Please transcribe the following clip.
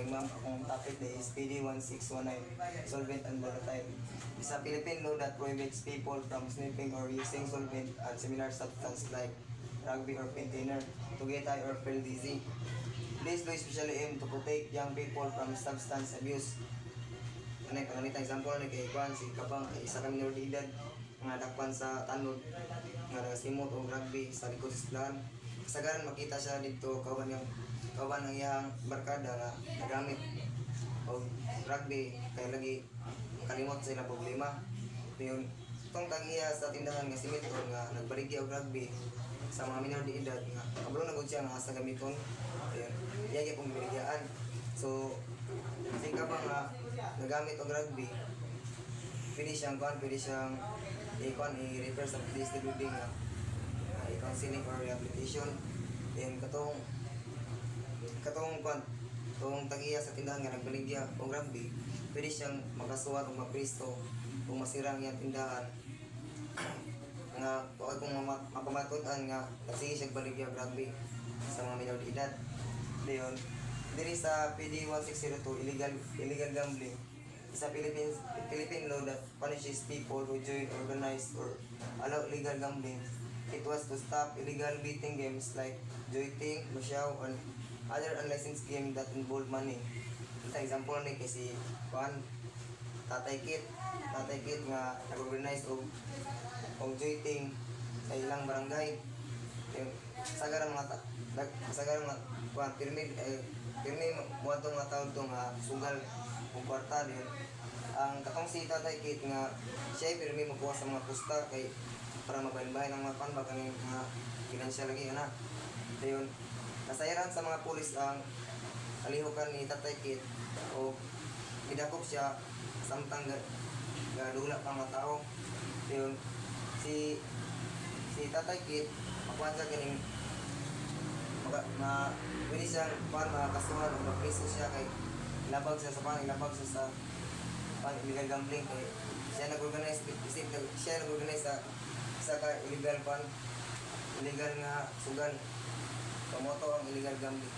morning ma'am. Akong topic day is PD 1619, solvent and volatile. Is a Philippine law that prohibits people from sniffing or using solvent and similar substance like rugby or container to get high or feel dizzy. This law especially aim to protect young people from substance abuse. Kanita example ni kay Kwan, si Kabang ay isa ka minor de edad nga dakpan sa tanod nga nagasimot o rugby sa likod sa islaan. Kasagaran makita siya dito kawan ang iyang barkada nga nagamit o rugby kaya lagi kalimot sa ilang problema. Yun, itong tagiya sa tindahan nga simito nga nagbaligya og rugby sa mga minor de edad nga kabalo na gud siya nga asa gamiton. Ayun, iyagi pong biligyaan. So, si Kabang nga nagamit og rugby, pwede siyang i-refer sa PhD nga counseling or rehabilitation. Then katong tagiya sa tindahan nga nagbaligya og rugby, pwede siyang magasuwat o mapristo kung masirang iyang tindahan nga kung mapamatud-an nga sige siya baligya og rugby sa mga minor de edad. Dayon diri sa PD 1602 illegal gambling is a Philippine law that punishes people who join, organize or allow illegal gambling. It was to stop illegal betting games like joyting, masyaw, and other unlicensed games that involve money. Ito example ni kasi Tatay Kit nga nag-organize og joyting sa ilang barangay. Sagaran mga pirmi mo ato nga tawag to nga sugal o kwarta din. Ang katong si Tatay Kit nga siya pirmi mo sa mga pusta kay para mabahin-bahin ang mga panbag ang mga financial lagi na. Dayon nasayaran sa mga pulis ang alihukan ni Tatay Kit o gidakop siya samtang gadula pa mga tao. Dayon si Tatay Kit makuha siya ganing pwede siyang makakasuhan o mapriso siya kay ilabag siya sa illegal gambling kay siya nag-organize sa isa ka illegal nga sugal kamoto ang illegal gambling.